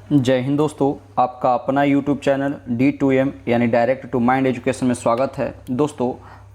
जय हिंद दोस्तों, आपका अपना YouTube चैनल D2M यानी डायरेक्ट टू माइंड एजुकेशन में स्वागत है। दोस्तों,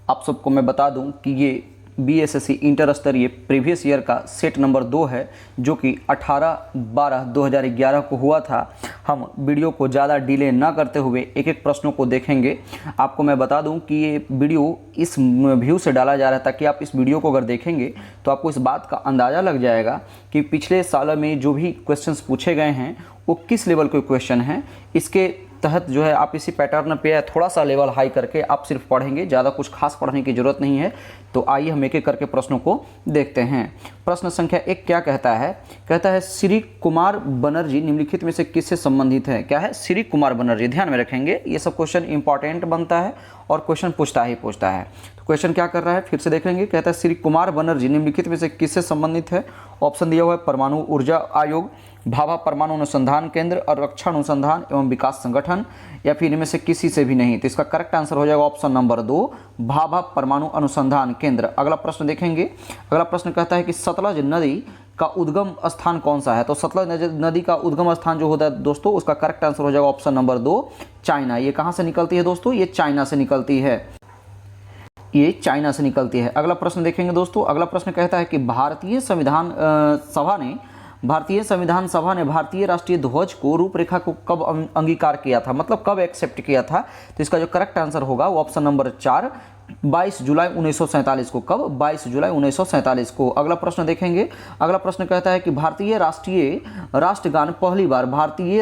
आप सबको मैं बता दूं कि ये BSSC इंटर स्तरीय प्रीवियस ईयर का सेट नंबर 2 है, जो कि 18/12/2011 को हुआ था। हम वीडियो को ज़्यादा डिले ना करते हुए एक एक प्रश्नों को देखेंगे। आपको मैं बता दूं कि ये वीडियो इस व्यू से डाला जा रहा है ताकि आप इस वीडियो को अगर देखेंगे तो आपको इस बात का अंदाज़ा लग जाएगा कि पिछले साल में जो भी क्वेश्चंस पूछे गए हैं वो किस लेवल के क्वेश्चन हैं। इसके तहत जो है आप इसी पैटर्न पे थोड़ा सा लेवल हाई करके आप सिर्फ पढ़ेंगे, ज़्यादा कुछ खास पढ़ने की ज़रूरत नहीं है। तो आइए हम एक एक करके प्रश्नों को देखते हैं। प्रश्न संख्या 1 क्या कहता है? कहता है श्री कुमार बनर्जी निम्नलिखित में से किससे संबंधित है? क्या है? श्री कुमार बनर्जी। ध्यान में रखेंगे, ये सब क्वेश्चन इंपॉर्टेंट बनता है और क्वेश्चन पूछता है। तो क्वेश्चन क्या कर रहा है फिर से देखेंगे। कहता है श्री कुमार बनर्जी निम्नलिखित में से किससे संबंधित है? ऑप्शन दिया हुआ है परमाणु ऊर्जा आयोग, भाभा परमाणु अनुसंधान केंद्र और रक्षा अनुसंधान एवं विकास संगठन, या फिर इनमें से किसी से भी नहीं। तो इसका करेक्ट आंसर हो जाएगा ऑप्शन नंबर 2, भाभा परमाणु अनुसंधान केंद्र। अगला प्रश्न देखेंगे। अगला प्रश्न कहता है कि सतलज नदी का उद्गम स्थान कौन सा है? तो सतलज नदी का उद्गम स्थान जो होता है दोस्तों, उसका करेक्ट आंसर हो जाएगा ऑप्शन नंबर 2, चाइना। ये कहाँ से निकलती है दोस्तों? ये चाइना से निकलती है। ये चाइना से निकलती है। अगला प्रश्न देखेंगे दोस्तों। अगला प्रश्न कहता है कि भारतीय संविधान सभा ने भारतीय राष्ट्रीय ध्वज को रूपरेखा को कब अंगीकार किया था? मतलब कब एक्सेप्ट किया था? तो इसका जो करेक्ट आंसर होगा वो ऑप्शन नंबर 4, 22 जुलाई 1947 को। कब? 22 जुलाई 1947 को। अगला प्रश्न देखेंगे। अगला प्रश्न कहता है कि भारतीय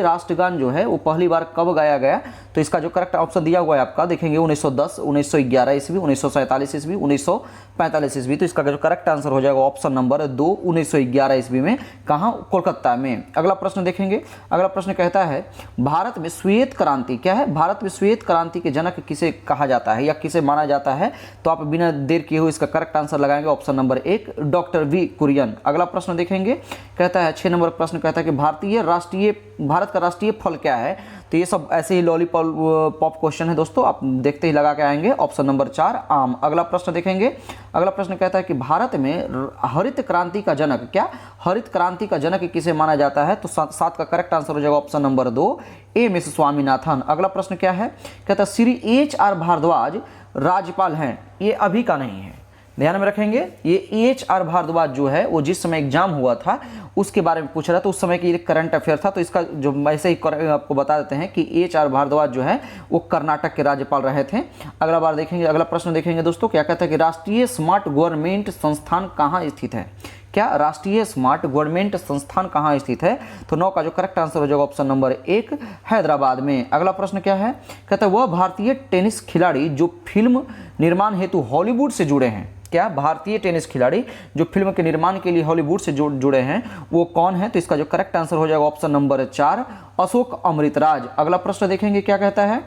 राष्ट्रगान जो है वो पहली बार कब गाया गया? तो इसका जो करेक्ट ऑप्शन दिया हुआ है आपका देखेंगे 1910, 1911 ईस्वी, 1947 ईस्वी, 1945 ईस्वी। तो इसका जो करेक्ट आंसर हो जाएगा ऑप्शन नंबर 2, 1911 ईस्वी में। कहाँ? कोलकाता में। अगला प्रश्न देखेंगे। अगला प्रश्न कहता है भारत में श्वेत क्रांति, क्या है? भारत में श्वेत क्रांति के जनक किसे कहा जाता है या किसे माना जाता है? तो आप बिना देर किए हुए इसका करेक्ट आंसर लगाएंगे option number 1, doctor V Kurien. अगला प्रश्न देखेंगे। कहता है 6 नंबर प्रश्न कहता है कि भारत का राष्ट्रीय फल क्या है? तो ये सब ऐसे ही लॉलीपॉप क्वेश्चन है दोस्तों, आप देखते ही लगा के आएंगे। ऑप्शन नंबर 4, आम। अगला प्रश्न देखेंगे। अगला प्रश्न कहता है कि भारत में हरित क्रांति का जनक, क्या? हरित क्रांति का जनक किसे माना जाता है? तो 7 का करेक्ट आंसर हो जाएगा option number 2, M S Swaminathan. अगला प्रश्न क्या है? कहता है श्री HR भारद्वाज राज्यपाल हैं। ये अभी का नहीं है, ध्यान में रखेंगे। ये HR भारद्वाज जो है वो जिस समय एग्जाम हुआ था उसके बारे में पूछ रहा था, उस समय की करंट अफेयर था। तो इसका जो वैसे ही आपको बता देते हैं कि HR भारद्वाज जो है वो कर्नाटक के राज्यपाल रहे थे। अगला प्रश्न देखेंगे दोस्तों। क्या कहता है कि राष्ट्रीय स्मार्ट गवर्नमेंट संस्थान कहाँ स्थित है? क्या? राष्ट्रीय स्मार्ट गवर्नमेंट संस्थान कहाँ स्थित है? तो 9 का जो करेक्ट आंसर हो जाएगा ऑप्शन नंबर 1, हैदराबाद में। अगला प्रश्न क्या है? कहता है वह भारतीय टेनिस खिलाड़ी जो फिल्म निर्माण हेतु हॉलीवुड से जुड़े हैं। क्या? भारतीय टेनिस खिलाड़ी जो फिल्म के निर्माण के लिए हॉलीवुड से जुड़े हैं वो कौन है? तो इसका जो करेक्ट आंसर हो जाएगा ऑप्शन नंबर 4, अशोक अमृतराज। अगला प्रश्न देखेंगे क्या कहता है।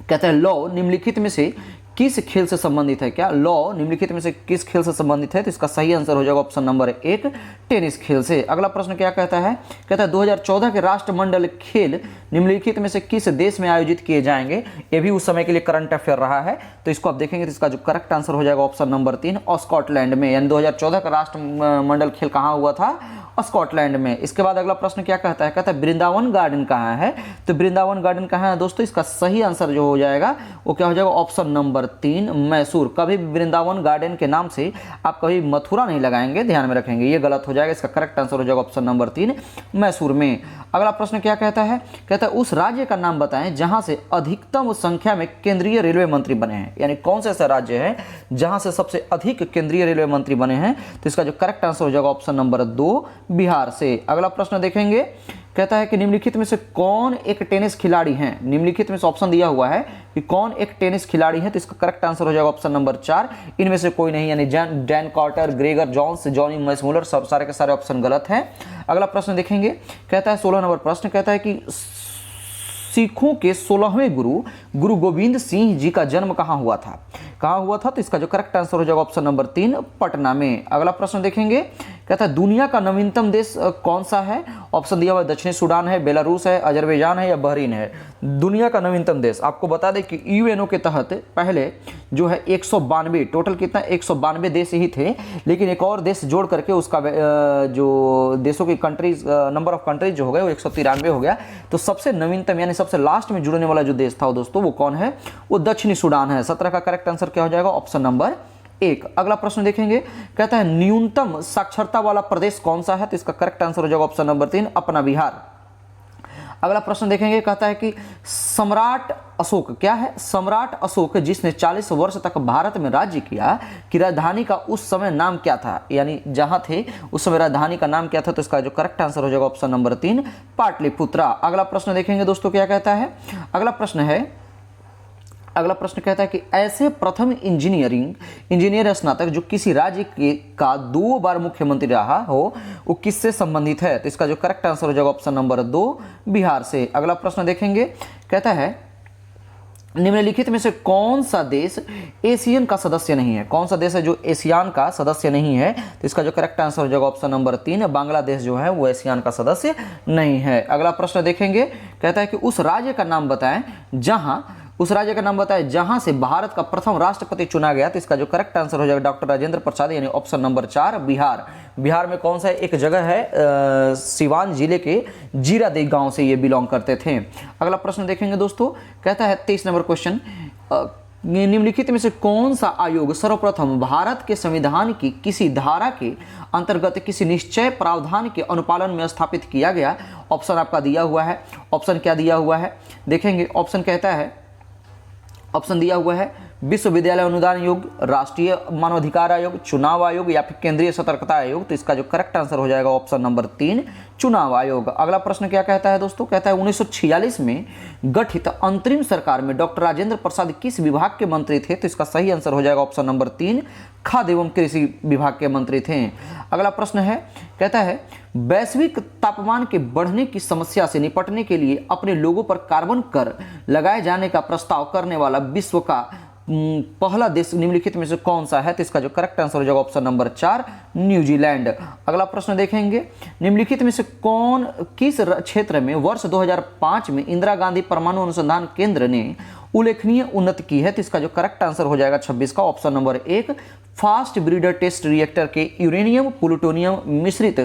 कहता है लॉ निम्नलिखित में से किस खेल से संबंधित है? क्या? लॉ निम्नलिखित में से किस खेल से संबंधित है? तो इसका सही आंसर हो जाएगा ऑप्शन नंबर 1, टेनिस खेल से। अगला प्रश्न क्या कहता है? कहता है 2014 के राष्ट्रमंडल खेल निम्नलिखित में से किस देश में आयोजित किए जाएंगे? ये भी उस समय के लिए करंट अफेयर रहा है, तो इसको आप देखेंगे तो इसका जो करेक्ट आंसर हो जाएगा ऑप्शन नंबर 3, स्कॉटलैंड में। यानी 2014 का राष्ट्रमंडल खेल कहाँ हुआ था? स्कॉटलैंड में। इसके बाद अगला प्रश्न क्या कहता है? कहता है वृंदावन गार्डन कहाँ है? तो वृंदावन गार्डन कहाँ है दोस्तों? इसका सही आंसर जो हो जाएगा वो क्या हो जाएगा? Option number 3, Mysore. कभी वृंदावन गार्डन के नाम से आप कभी मथुरा नहीं लगाएंगे, ध्यान में रखेंगे, ये गलत हो जाएगा। इसका करेक्ट आंसर हो जाएगा ऑप्शन नंबर 3, मैसूर में। अगला प्रश्न क्या कहता है? कहता है उस राज्य का नाम बताएं जहां से अधिकतम संख्या में केंद्रीय रेलवे मंत्री बने हैं। यानी कौन सा ऐसा राज्य है जहां से सबसे अधिक केंद्रीय रेलवे मंत्री बने हैं? तो इसका जो करेक्ट आंसर हो जाएगा ऑप्शन नंबर 2, बिहार से। अगला प्रश्न देखेंगे। कहता है कि निम्नलिखित में से कौन एक टेनिस खिलाड़ी हैं? निम्नलिखित में से ऑप्शन दिया हुआ है कि कौन एक टेनिस खिलाड़ी है, तो इसका करेक्ट आंसर हो जाएगा ऑप्शन नंबर 4, इनमें से कोई नहीं। यानी Dan Carter, Gregor Jones, Johnny Weissmuller, सब सारे के सारे ऑप्शन गलत हैं। अगला प्रश्न देखेंगे। कहता है 16 नंबर प्रश्न कहता है कि सिखों के 16वें गुरु गोविंद सिंह जी का जन्म कहाँ हुआ था? कहाँ हुआ था? तो इसका जो करेक्ट आंसर हो जाएगा ऑप्शन नंबर 3, पटना में। अगला प्रश्न देखेंगे। कहता है दुनिया का नवीनतम देश कौन सा है? ऑप्शन दिया हुआ है दक्षिणी सूडान है, बेलारूस है, अजरबैजान है या बहरीन है। दुनिया का नवीनतम देश, आपको बता दें कि यूएनओ के तहत पहले जो है 192, टोटल कितना 192 देश ही थे, लेकिन एक और देश जोड़ करके उसका जो देशों की कंट्रीज, नंबर ऑफ कंट्रीज जो हो गए वो 193 हो गया। तो सबसे नवीनतम यानी सबसे लास्ट में जुड़ने वाला जो देश था दोस्तों वो कौन है? वो दक्षिणी सूडान है। 17 का करेक्ट आंसर क्या हो जाएगा? Option number 1। अगला प्रश्न देखेंगे, कहता है न्यूनतम साक्षरता वाला प्रदेश कौन सा है? तो इसका करेक्ट आंसर हो जाएगा ऑप्शन नंबर 3, अपना बिहार। अगला प्रश्न देखेंगे, कहता है कि सम्राट अशोक, क्या है? सम्राट अशोक जिसने 40 वर्ष तक भारत में राज्य किया कि राजधानी का उस समय नाम क्या था? यानी जहां थे उस समय राजधानी का नाम क्या था? तो इसका जो करेक्ट आंसर हो जाएगा ऑप्शन नंबर 3, पाटलिपुत्रा। अगला प्रश्न देखेंगे दोस्तों, क्या कहता है? अगला प्रश्न कहता है कि ऐसे प्रथम इंजीनियर स्नातक जो किसी राज्य का 2 बार मुख्यमंत्री रहा हो वो किससे संबंधित है? तो इसका जो करेक्ट आंसर हो जाएगा ऑप्शन नंबर 2, बिहार से। अगला प्रश्न देखेंगे, कहता है निम्नलिखित में से कौन सा देश एशियन का सदस्य नहीं है? कौन सा देश है जो एशियान का सदस्य नहीं है? तो इसका जो करेक्ट आंसर हो जाएगा ऑप्शन नंबर 3, बांग्लादेश जो है वो एशियान का सदस्य नहीं है। अगला प्रश्न देखेंगे, कहता है कि उस राज्य का नाम बताएं जहां से भारत का प्रथम राष्ट्रपति चुना गया। तो इसका जो करेक्ट आंसर हो जाएगा डॉक्टर राजेंद्र प्रसाद, यानी ऑप्शन नंबर 4, बिहार। बिहार में कौन सा एक जगह है, सिवान जिले के जीरादेई गांव से ये बिलोंग करते थे। अगला प्रश्न देखेंगे दोस्तों, कहता है 23 नंबर क्वेश्चन, निम्नलिखित में से कौन सा आयोग सर्वप्रथम भारत के संविधान की किसी धारा के अंतर्गत किसी निश्चय प्रावधान के अनुपालन में स्थापित किया गया? ऑप्शन आपका दिया हुआ है, ऑप्शन क्या दिया हुआ है देखेंगे। ऑप्शन कहता है, ऑप्शन दिया हुआ है विश्वविद्यालय अनुदान आयोग, राष्ट्रीय मानवाधिकार आयोग, चुनाव आयोग या फिर केंद्रीय सतर्कता आयोग। तो इसका जो करेक्ट आंसर हो जाएगा ऑप्शन नंबर 3, चुनाव आयोग। अगला प्रश्न क्या कहता है दोस्तों, कहता है 1946 में गठित अंतरिम सरकार में डॉक्टर राजेंद्र प्रसाद किस विभाग के मंत्री थे? तो इसका सही आंसर हो जाएगा ऑप्शन नंबर 3, खाद्य एवं कृषि विभाग के मंत्री थे। अगला प्रश्न है, कहता है वैश्विक तापमान के बढ़ने की समस्या से निपटने के लिए अपने लोगों पर कार्बन कर लगाए जाने का प्रस्ताव करने वाला विश्व का पहला देश निम्नलिखित में से कौन सा है? तो इसका जो करेक्ट आंसर हो जाएगा ऑप्शन नंबर 4, न्यूजीलैंड। अगला प्रश्न देखेंगे, निम्नलिखित में से किस क्षेत्र में वर्ष 2005 में इंदिरा गांधी परमाणु अनुसंधान केंद्र ने उल्लेखनीय उन्नति की है? तो इसका जो करेक्ट आंसर हो जाएगा 26 का option number 1, fast breeder test reactor के यूरेनियम प्लूटोनियम मिश्रित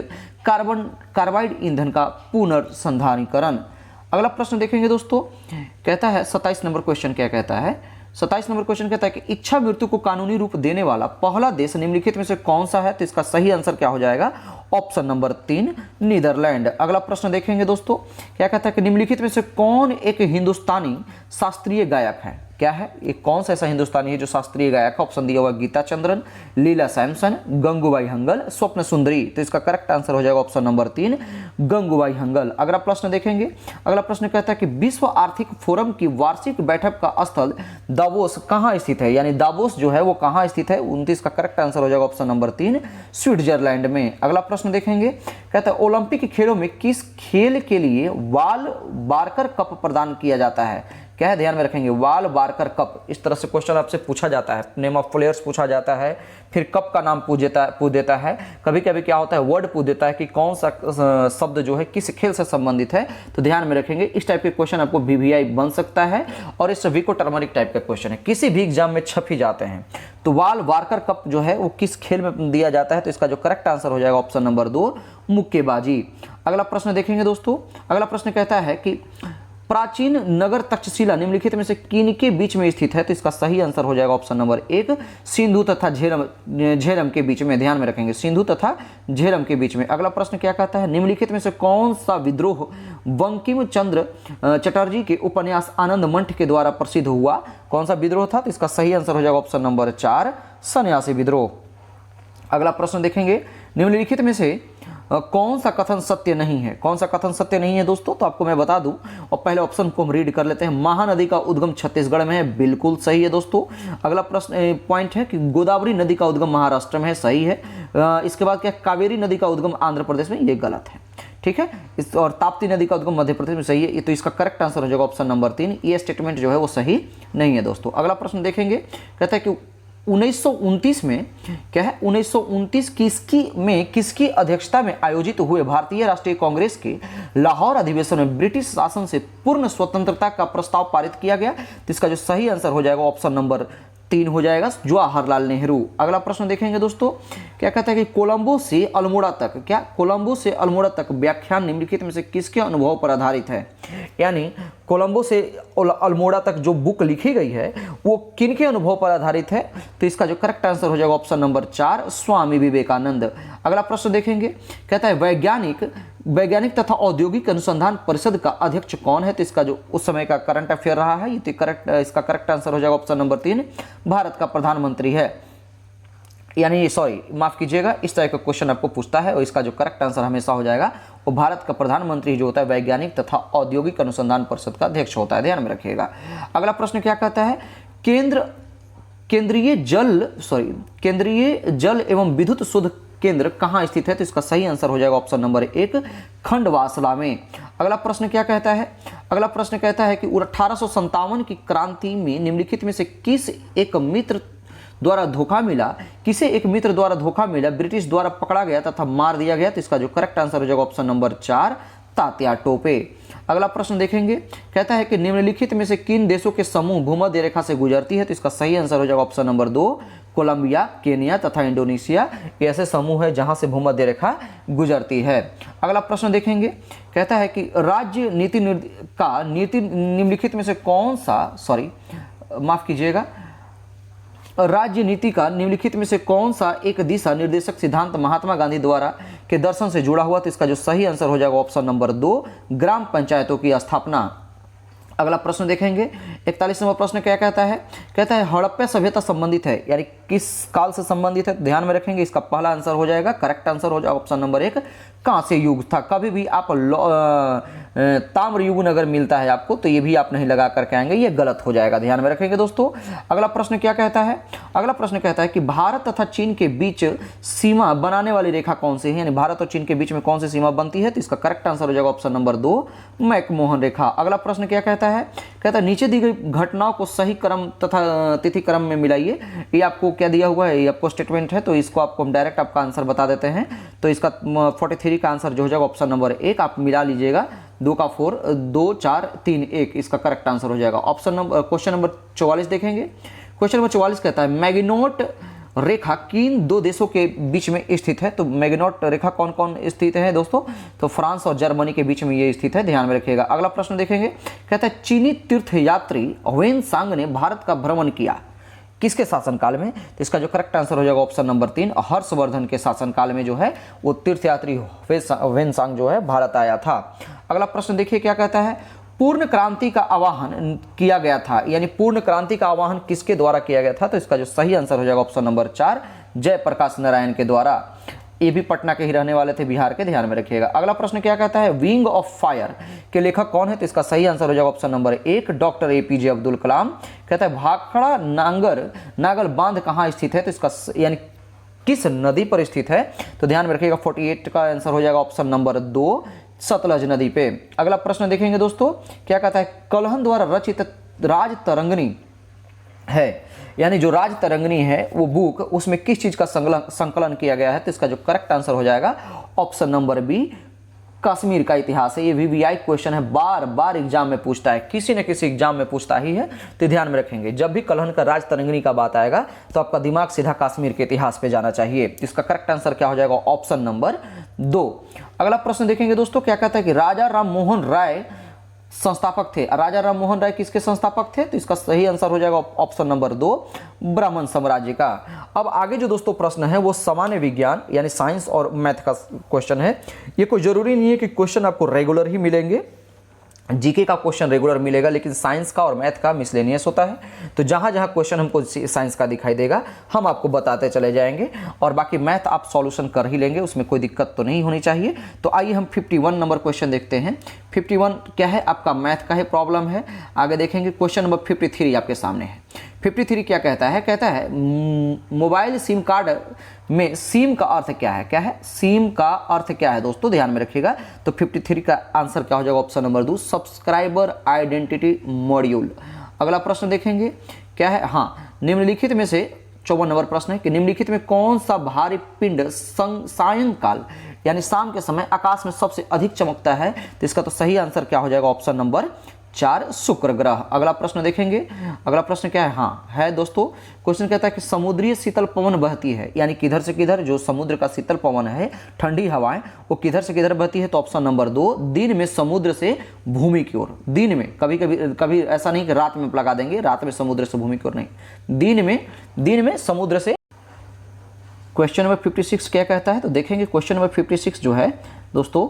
कार्बाइड ईंधन का पुनर्संधानीकरण। अगला प्रश्न देखेंगे दोस्तों, कहता है 27 नंबर क्वेश्चन क्या कहता है? 27 नंबर क्वेश्चन कहता है कि इच्छा मृत्यु को कानूनी रूप देने वाला पहला देश निम्नलिखित में से कौन सा है? तो इसका सही आंसर क्या हो जाएगा? Option number 3, Netherland. अगला प्रश्न देखेंगे दोस्तों, क्या कहता है कि निम्नलिखित में से कौन एक हिंदुस्तानी शास्त्रीय गायक है? क्या है ये? कौन सा ऐसा हिंदुस्तानी है जो शास्त्रीय गायक है? ऑप्शन दिया हुआ गीता चंद्रन, लीला सैमसन, गंगूबाई हंगल, स्वप्न सुंदरी। तो इसका करेक्ट आंसर हो जाएगा ऑप्शन नंबर 3, गंगूबाई हंगल। अगला प्रश्न देखेंगे, अगला प्रश्न कहता है कि विश्व आर्थिक फोरम की वार्षिक बैठक का स्थल दावोस कहाँ स्थित है? यानी दावोस जो है वो कहाँ स्थित है? 29 का करेक्ट आंसर हो जाएगा ऑप्शन नंबर 3, स्विट्जरलैंड में। अगला प्रश्न देखेंगे, कहता है ओलंपिक खेलों में किस खेल के लिए वाल बारकर कप प्रदान किया जाता है? क्या है? ध्यान में रखेंगे, वाल बारकर कप। इस तरह से क्वेश्चन आपसे पूछा जाता है, नेम ऑफ प्लेयर्स पूछा जाता है, फिर कप का नाम पूछ देता है, कभी कभी क्या होता है वर्ड पूछ देता है कि कौन सा शब्द जो है किस खेल से संबंधित है। तो ध्यान में रखेंगे, इस टाइप के क्वेश्चन आपको VVI बन सकता है और इस सभी को टर्मरिक टाइप का क्वेश्चन है, किसी भी एग्जाम में छप ही जाते हैं। तो वाल बारकर कप जो है वो किस खेल में दिया जाता है? तो इसका जो करेक्ट आंसर हो जाएगा ऑप्शन नंबर 2, मुक्केबाजी। अगला प्रश्न देखेंगे दोस्तों, अगला प्रश्न कहता है कि प्राचीन नगर तक्षशिला निम्नलिखित में से किनके बीच में स्थित है? तो इसका सही आंसर हो जाएगा ऑप्शन नंबर 1, सिंधु तथा झेलम के बीच में। ध्यान में रखेंगे, सिंधु तथा झेलम के बीच में। अगला प्रश्न क्या कहता है? निम्नलिखित में से कौन सा विद्रोह बंकिम चंद्र चटर्जी के उपन्यास आनंद मंठ के द्वारा प्रसिद्ध हुआ? कौन सा विद्रोह था? तो इसका सही आंसर हो जाएगा ऑप्शन नंबर 4, सन्यासी विद्रोह। अगला प्रश्न देखेंगे, निम्नलिखित में से कौन सा कथन सत्य नहीं है? कौन सा कथन सत्य नहीं है दोस्तों? तो आपको मैं बता दूं, और पहले ऑप्शन को हम रीड कर लेते हैं। महानदी का उद्गम छत्तीसगढ़ में है, बिल्कुल सही है दोस्तों। अगला प्रश्न पॉइंट है कि गोदावरी नदी का उद्गम महाराष्ट्र में है, सही है। इसके बाद क्या, कावेरी नदी का उद्गम आंध्र प्रदेश में, ये गलत है, ठीक है। और ताप्ती नदी का उद्गम मध्य प्रदेश में, सही है। तो इसका करेक्ट आंसर हो जाएगा ऑप्शन नंबर 3, ये स्टेटमेंट जो है वो सही नहीं है दोस्तों। अगला प्रश्न देखेंगे, कहता है कि 1929 में क्या है 1929 किसकी अध्यक्षता में आयोजित हुए भारतीय राष्ट्रीय कांग्रेस के लाहौर अधिवेशन में ब्रिटिश शासन से पूर्ण स्वतंत्रता का प्रस्ताव पारित किया गया। तो इसका जो सही आंसर हो जाएगा ऑप्शन नंबर 3 हो जाएगा, जवाहरलाल नेहरू। अगला प्रश्न देखेंगे दोस्तों, क्या कहता है कि कोलंबो से अल्मोड़ा तक व्याख्यान निम्नलिखित में से किसके अनुभव पर आधारित है। यानी कोलंबो से अल्मोड़ा तक जो बुक लिखी गई है वो किनके अनुभव पर आधारित है। तो इसका जो करेक्ट आंसर हो जाएगा ऑप्शन नंबर 4, स्वामी विवेकानंद। अगला प्रश्न देखेंगे, कहता है वैज्ञानिक तथा औद्योगिक अनुसंधान परिषद का अध्यक्ष कौन है। तो इसका जो उस समय का करंट अफेयर रहा है, इसका करेक्ट आंसर हो जाएगा ऑप्शन नंबर 3, भारत का प्रधानमंत्री है। यानी सॉरी माफ कीजिएगा, इस तरह का क्वेश्चन आपको पूछता है और इसका जो करेक्ट आंसर हमेशा हो जाएगा वो भारत का प्रधानमंत्री जो होता है वैज्ञानिक तथा औद्योगिक अनुसंधान परिषद का अध्यक्ष होता है, ध्यान में रखिएगा। अगला प्रश्न क्या कहता है, केंद्रीय जल एवं विद्युत शोध केंद्र कहाँ स्थित है। तो इसका सही आंसर हो जाएगा ऑप्शन नंबर 1, खंडवासला में। अगला प्रश्न क्या कहता है, अगला प्रश्न कहता है कि 1857 की क्रांति में निम्नलिखित में से किसे एक मित्र द्वारा धोखा मिला, ब्रिटिश द्वारा पकड़ा गया तथा मार दिया गया। तो इसका जो करेक्ट आंसर हो जाएगा ऑप्शन नंबर 4, तात्या टोपे। अगला प्रश्न देखेंगे, कहता है कि निम्नलिखित में से किन देशों के समूह भूमध्य रेखा से गुजरती है। तो इसका सही आंसर हो जाएगा ऑप्शन नंबर 2, कोलंबिया, केनिया तथा इंडोनेशिया। ऐसे समूह है जहां से भूमध्य रेखा गुजरती है। अगला प्रश्न देखेंगे, कहता है कि राज्य नीति निम्नलिखित में से कौन सा राज्य नीति का निम्नलिखित में से कौन सा एक दिशा निर्देशक सिद्धांत महात्मा गांधी द्वारा के दर्शन से जुड़ा हुआ। तो इसका जो सही आंसर हो जाएगा ऑप्शन नंबर 2, ग्राम पंचायतों की स्थापना। अगला प्रश्न देखेंगे, 41वां प्रश्न क्या कहता है, कहता है हड़प्पा सभ्यता संबंधित है, यानी किस काल से संबंधित है। ध्यान में रखेंगे, इसका पहला आंसर हो जाएगा, करेक्ट आंसर हो जाएगा ऑप्शन नंबर 1, कांस्य युग था। कभी भी आप ताम्र युग अगर मिलता है आपको तो ये भी आप नहीं लगा करके आएंगे, ये गलत हो जाएगा, ध्यान में रखेंगे दोस्तों। अगला प्रश्न क्या कहता है, अगला प्रश्न कहता है कि भारत तथा चीन के बीच सीमा बनाने वाली रेखा कौन सी है, यानी भारत और चीन के बीच में कौन सी सीमा बनती है। तो इसका करेक्ट आंसर हो जाएगा ऑप्शन नंबर 2, मैकमोहन रेखा। अगला प्रश्न क्या कहता है, कहता है नीचे दी गई घटनाओं को सही क्रम तथा तिथि क्रम में मिलाइए। ये आपको क्या दिया हुआ है, ये आपको स्टेटमेंट है, तो इसको आपको हम डायरेक्ट आपका आंसर बता देते हैं। तो इसका 43 का आंसर जो हो जाएगा ऑप्शन नंबर 1, आप मिला लीजिएगा, 2 का 4, 2 4 3 1, इसका करेक्ट आंसर हो जाएगा क्वेश्चन नंबर 44 देखेंगे। क्वेश्चन नंबर 44 कहता है मैगिनोट रेखा किन 2 देशों के बीच में स्थित है। तो मैगिनोट रेखा कौन कौन स्थित है दोस्तों, तो फ्रांस और जर्मनी के बीच में ये स्थित है, ध्यान में रखिएगा। अगला प्रश्न देखेंगे, कहता है चीनी तीर्थयात्री ह्वेनसांग ने भारत का भ्रमण किया किसके शासनकाल में। तो इसका जो करेक्ट आंसर हो जाएगा ऑप्शन नंबर 3, हर्षवर्धन के शासनकाल में जो है वो तीर्थयात्री ह्वेनसांग जो है भारत आया था। अगला प्रश्न देखिए क्या कहता है, पूर्ण क्रांति का आह्वान किया गया था, यानी पूर्ण क्रांति का आह्वान किसके द्वारा किया गया था। तो इसका जो सही आंसर हो जाएगा ऑप्शन नंबर 4, जयप्रकाश नारायण के द्वारा। ये भी पटना के ही रहने वाले थे, बिहार के, ध्यान में रखिएगा। अगला प्रश्न क्या कहता है, विंग ऑफ फायर के लेखक कौन है। तो इसका सही आंसर हो जाएगा option number 1, doctor APJ Abdul Kalam. कहता है भाखड़ा नागल बांध कहाँ स्थित है। तो इसका यानी किस नदी पर स्थित है, तो ध्यान में रखिएगा 48 का आंसर हो जाएगा ऑप्शन नंबर 2, सतलज नदी पे। अगला प्रश्न देखेंगे दोस्तों, क्या कहता है कलहन द्वारा रचित राज तरंगिणी है, यानी जो राज तरंगिणी है वो बुक, उसमें किस चीज का संकलन किया गया है। तो इसका जो करेक्ट आंसर हो जाएगा ऑप्शन नंबर बी, कश्मीर का इतिहास है। ये VVI क्वेश्चन है, बार बार एग्जाम में पूछता है, किसी न किसी एग्जाम में पूछता ही है, तो ध्यान में रखेंगे जब भी कलहन का राज तरंगिणी का बात आएगा तो आपका दिमाग सीधा कश्मीर के इतिहास पे जाना चाहिए। इसका करेक्ट आंसर क्या हो जाएगा ऑप्शन नंबर 2। अगला प्रश्न देखेंगे दोस्तों, क्या कहता है कि राजा राम मोहन राय संस्थापक थे। राजा राम मोहन राय किसके संस्थापक थे। तो इसका सही आंसर हो जाएगा ऑप्शन नंबर 2, ब्राह्मण साम्राज्य का। अब आगे जो दोस्तों प्रश्न है वो सामान्य विज्ञान यानी साइंस और मैथ का क्वेश्चन है। ये कोई जरूरी नहीं है कि क्वेश्चन आपको रेगुलर ही मिलेंगे, जीके का क्वेश्चन रेगुलर मिलेगा, लेकिन साइंस का और मैथ का मिसलेनियस होता है। तो जहाँ जहाँ क्वेश्चन हमको साइंस का दिखाई देगा हम आपको बताते चले जाएंगे, और बाकी मैथ आप सॉल्यूशन कर ही लेंगे, उसमें कोई दिक्कत तो नहीं होनी चाहिए। तो आइए हम 51 नंबर क्वेश्चन देखते हैं। 51 क्या है, आपका मैथ का ही प्रॉब्लम है। आगे देखेंगे क्वेश्चन नंबर 53 आपके सामने है। 53 क्या कहता है, कहता है मोबाइल सिम कार्ड में सिम का अर्थ क्या है। क्या है, सिम का अर्थ क्या है दोस्तों, ध्यान में रखिएगा। तो 53 का आंसर क्या हो जाएगा option number 2, subscriber identity module. अगला प्रश्न देखेंगे क्या है, हाँ निम्नलिखित में से 54 नंबर प्रश्न है कि निम्नलिखित में कौन सा भारी पिंड सायंकाल यानी शाम के समय आकाश में सबसे अधिक चमकता है? तो इसका तो सही आंसर क्या हो जाएगा? ऑप्शन नंबर 4 शुक्र ग्रह। अगला प्रश्न देखेंगे। अगला प्रश्न क्या है? हाँ है दोस्तों, क्वेश्चन कहता है कि समुद्रीय शीतल पवन बहती है, यानी किधर से किधर? जो समुद्र का शीतल पवन है, ठंडी हवाएं, वो किधर से किधर बहती है? तो ऑप्शन नंबर 2 दिन में समुद्र से भूमि की ओर। दिन में, कभी ऐसा नहीं कि रात में लगा देंगे, रात में समुद्र से भूमि की ओर नहीं, दिन में समुद्र से। क्वेश्चन नंबर 56 क्या कहता है? तो देखेंगे क्वेश्चन नंबर 56 जो है दोस्तों,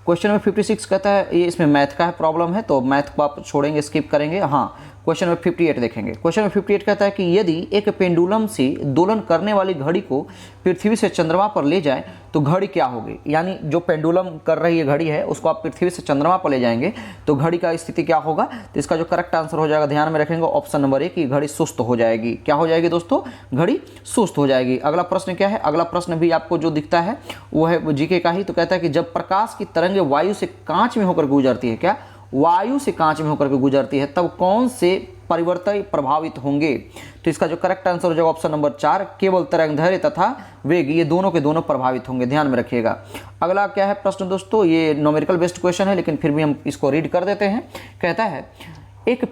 क्वेश्चन नंबर 56 कहता है, ये इसमें मैथ का है प्रॉब्लम है, तो मैथ को आप छोड़ेंगे, स्किप करेंगे। हाँ, क्वेश्चन नंबर 58 देखेंगे। क्वेश्चन नंबर 58 कहता है कि यदि एक पेंडुलम से दोलन करने वाली घड़ी को पृथ्वी से चंद्रमा पर ले जाए तो घड़ी क्या होगी? यानी जो पेंडुलम कर रही है घड़ी है, उसको आप पृथ्वी से चंद्रमा पर ले जाएंगे तो घड़ी का स्थिति क्या होगा? तो इसका जो करेक्ट आंसर हो जाएगा, ध्यान में रखेंगे, ऑप्शन नंबर 1 की घड़ी सुस्त हो जाएगी। क्या हो जाएगी दोस्तों? घड़ी सुस्त हो जाएगी। अगला प्रश्न क्या है? अगला प्रश्न भी आपको जो दिखता है वो है जीके का ही। तो कहता है कि जब प्रकाश की तरंगे वायु से कांच में होकर गुजरती है, क्या वायु से कांच में होकर के गुजरती है, तब कौन से परिवर्तन प्रभावित होंगे? तो इसका जो करेक्ट आंसर हो जाएगा ऑप्शन नंबर 4 केवल तरंगदैर्घ्य तथा वेग, ये दोनों के दोनों प्रभावित होंगे, ध्यान में रखिएगा। अगला क्या है प्रश्न दोस्तों? ये न्यूमेरिकल बेस्ड क्वेश्चन है, लेकिन फिर भी हम इसको रीड कर देते हैं। कहता है एक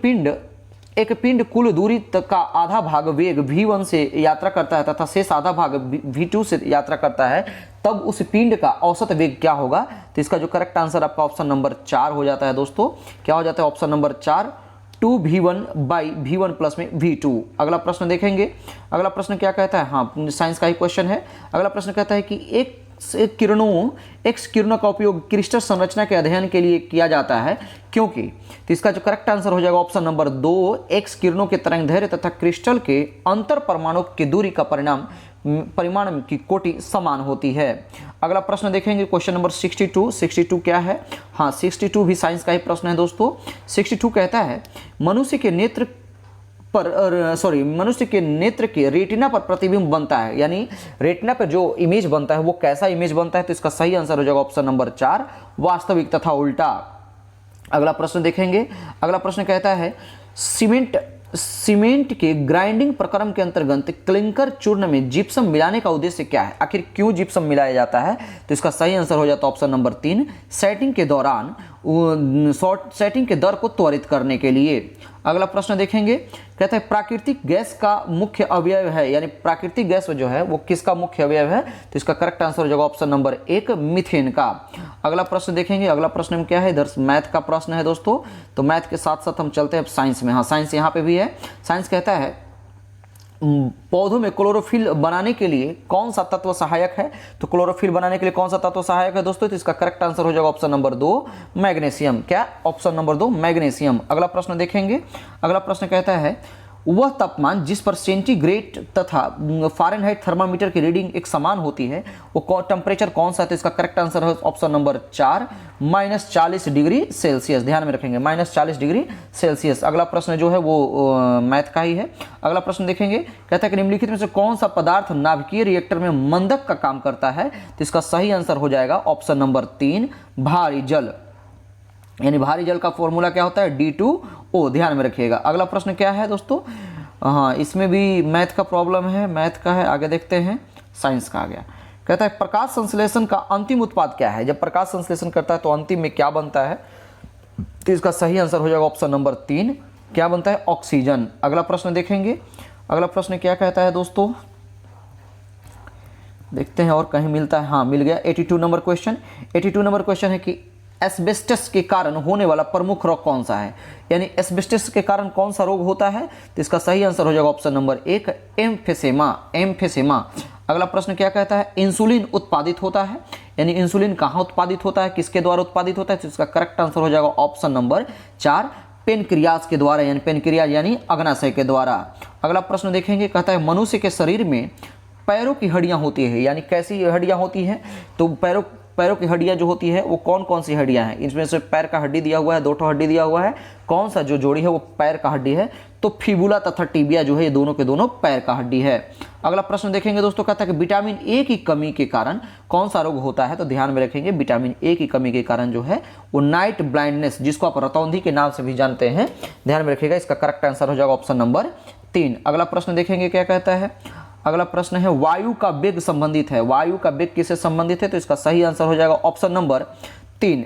पिंड कुल दूरी तक का आधा भाग वेग v1 से यात्रा करता है तथा शेष आधा भाग v2 से यात्रा करता है, तब उस पिंड का औसत वेग क्या होगा? तो इसका जो करेक्ट आंसर आपका ऑप्शन नंबर 4 हो जाता है दोस्तों। क्या हो जाता है? ऑप्शन नंबर 4 2v1/v1 प्लस में v2। अगला प्रश्न देखेंगे। अगला प्रश्न क्या कहता है? हाँ, साइंस का ही क्वेश्चन है। अगला प्रश्न कहता है कि एक्स किरणों का उपयोग क्रिस्टल संरचना के अध्ययन के लिए किया जाता है, क्योंकि? तो इसका जो करेक्ट आंसर हो जाएगा ऑप्शन नंबर 2 एक्स किरणों के तरंगदैर्घ्य तथा क्रिस्टल के अंतर परमाणु की दूरी का परिमाण की कोटि समान होती है। अगला प्रश्न देखेंगे क्वेश्चन नंबर 62 क्या है? हाँ, 62 भी साइंस का ही प्रश्न है दोस्तों। 62 कहता है मनुष्य के नेत्र के रेटिना पर प्रतिबिंब बनता है, यानी रेटिना पर जो इमेज बनता है वो कैसा इमेज बनता है? तो इसका सही आंसर हो जाएगा ऑप्शन नंबर 4 वास्तविक तथा उल्टा। अगला प्रश्न देखेंगे। अगला प्रश्न कहता है सीमेंट के ग्राइंडिंग प्रक्रम के अंतर्गत क्लिंकर चूर्ण में जिप्सम मिलाने का उद्देश्य क्या है? आखिर क्यों जिप्सम मिलाया जाता है? तो इसका सही आंसर हो जाता है ऑप्शन नंबर 3 सेटिंग के दौरान सेटिंग के दर को त्वरित करने के लिए। अगला प्रश्न देखेंगे। कहता है प्राकृतिक गैस का मुख्य अवयव है, यानी प्राकृतिक गैस जो है वो किसका मुख्य अवयव है? तो इसका करेक्ट आंसर हो जाएगा ऑप्शन नंबर 1 मीथेन का। अगला प्रश्न देखेंगे। अगला प्रश्न में क्या है? इधर मैथ का प्रश्न है दोस्तों, तो मैथ के साथ साथ हम चलते हैं साइंस में। हाँ, साइंस यहाँ पे भी है। साइंस कहता है पौधों में क्लोरोफिल बनाने के लिए कौन सा तत्व सहायक है? तो क्लोरोफिल बनाने के लिए कौन सा तत्व सहायक है दोस्तों? तो इसका करेक्ट आंसर हो जाएगा ऑप्शन नंबर 2 मैग्नीशियम। क्या? Option number 2 magnesium. अगला प्रश्न देखेंगे। अगला प्रश्न कहता है वह तापमान जिस पर सेंटीग्रेड तथा फ़ारेनहाइट थर्मामीटर की रीडिंग एक समान होती है वो टेम्परेचर कौन सा है? तो इसका करेक्ट आंसर है ऑप्शन नंबर 4 -40 डिग्री सेल्सियस। ध्यान में रखेंगे, -40 डिग्री सेल्सियस। अगला प्रश्न जो है वो मैथ का ही है। अगला प्रश्न देखेंगे। कहता है कि निम्नलिखित में से कौन सा पदार्थ नाभिकीय रिएक्टर में मंदक का काम करता है? तो इसका सही आंसर हो जाएगा ऑप्शन नंबर 3 भारी जल, यानी भारी जल का फॉर्मूला क्या होता है? D2O। ध्यान में रखिएगा। अगला प्रश्न क्या है दोस्तों? हाँ, इसमें भी मैथ का प्रॉब्लम है, मैथ का है। आगे देखते हैं, साइंस का आ गया। कहता है प्रकाश संश्लेषण का अंतिम उत्पाद क्या है? जब प्रकाश संश्लेषण करता है तो अंतिम में क्या बनता है? तो इसका सही आंसर हो जाएगा ऑप्शन नंबर 3 क्या बनता है? ऑक्सीजन। अगला प्रश्न देखेंगे। अगला प्रश्न क्या कहता है दोस्तों? देखते हैं और कहीं मिलता है। हाँ, मिल गया। 82 नंबर क्वेश्चन। 82 नंबर क्वेश्चन है कि एस्बेस्टस के कारण होने वाला प्रमुख रोग कौन सा है? यानी एस्बेस्टस के कारण कौन सा रोग होता है? तो इसका सही आंसर हो जाएगा ऑप्शन नंबर 1 एम्फेसेमा। अगला प्रश्न क्या कहता है? इंसुलिन उत्पादित होता है, यानी इंसुलिन कहाँ उत्पादित होता है, किसके द्वारा उत्पादित होता है? तो इसका करेक्ट आंसर हो जाएगा ऑप्शन नंबर 4 पेनक्रियाज के द्वारा, यानी पेनक्रियाज यानी अग्नाशय के द्वारा। अगला प्रश्न देखेंगे। कहता है मनुष्य के शरीर में पैरों की हड्डियां होती है, यानी कैसी हड्डियां होती हैं? तो पैरों की हड्डियां जो होती है वो कौन कौन सी हड्डियां हैं? इसमें से पैर का हड्डी दिया हुआ है, 2 हड्डी दिया हुआ है। कौन सा जो जोड़ी है वो पैर का हड्डी है? तो फिबुला तथा टिबिया जो है ये दोनों के दोनों पैर का हड्डी है। अगला प्रश्न देखेंगे दोस्तों। कहता है कि विटामिन ए की कमी के कारण कौन सा रोग होता है? तो ध्यान में रखेंगे, विटामिन ए की कमी के कारण जो है वो नाइट ब्लाइंडनेस, जिसको आप रतौंधी के नाम से भी जानते हैं, ध्यान में रखिएगा। इसका करेक्ट आंसर हो जाएगा ऑप्शन नंबर 3। अगला प्रश्न देखेंगे क्या कहता है। अगला प्रश्न है वायु का वेग संबंधित है। वायु का वेग किससे संबंधित है? तो इसका सही आंसर हो जाएगा ऑप्शन नंबर 3,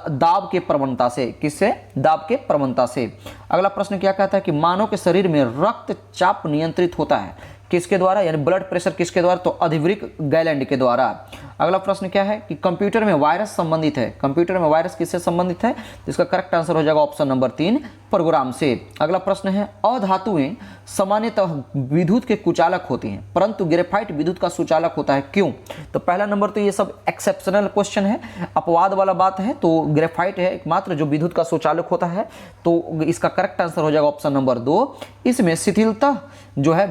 दाब के प्रवणता से। किससे? दाब के प्रवणता से। अगला प्रश्न क्या कहता है कि मानव के शरीर में रक्तचाप नियंत्रित होता है किसके द्वारा, यानी ब्लड प्रेशर किसके द्वारा? तो अधिवृक्क गैलैंड के द्वारा। अगला प्रश्न क्या है कि कंप्यूटर में वायरस संबंधित है। कंप्यूटर में वायरस किससे संबंधित है? तो इसका करेक्ट आंसर हो जाएगा ऑप्शन नंबर 3, प्रोग्राम से। अगला प्रश्न है अधातुएं सामान्यतः विद्युत के कुचालक होती हैं परंतु ग्रेफाइट विद्युत का सुचालक होता है, क्यों? तो पहला नंबर तो ये सब एक्सेप्शनल क्वेश्चन है, अपवाद वाला बात है। तो ग्रेफाइट है एकमात्र जो विद्युत का सुचालक होता है, तो इसका करेक्ट आंसर हो जाएगा ऑप्शन नंबर 2। इसमें शिथिलता जो है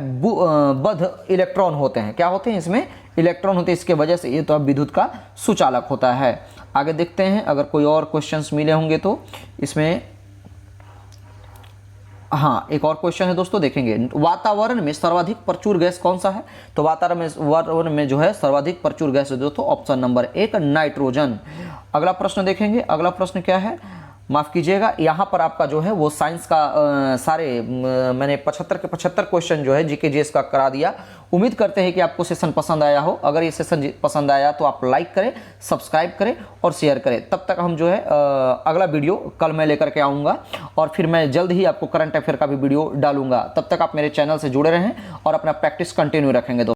बद्ध इलेक्ट्रॉन होते हैं। क्या होते हैं? इसमें इलेक्ट्रॉन होते हैं, इसके वजह से ये तो अब विद्युत का सुचालक होता है। आगे देखते हैं अगर कोई और क्वेश्चंस मिले होंगे तो इसमें। हाँ, एक और क्वेश्चन है दोस्तों, देखेंगे वातावरण में सर्वाधिक प्रचुर गैस कौन सा है? तो वातावरण में जो है सर्वाधिक प्रचुर गैस है दोस्तों ऑप्शन नंबर 1, नाइट्रोजन। अगला प्रश्न देखेंगे। अगला प्रश्न क्या है, माफ़ कीजिएगा, यहाँ पर आपका जो है वो साइंस का सारे मैंने 75 के 75 क्वेश्चन जो है जीके जीएस का करा दिया। उम्मीद करते हैं कि आपको सेशन पसंद आया हो। अगर ये सेशन पसंद आया तो आप लाइक करें, सब्सक्राइब करें और शेयर करें। तब तक हम जो है अगला वीडियो कल मैं लेकर के आऊँगा और फिर मैं जल्द ही आपको करंट अफेयर का भी वीडियो डालूंगा। तब तक आप मेरे चैनल से जुड़े रहें और अपना प्रैक्टिस कंटिन्यू रखेंगे दोस्तों।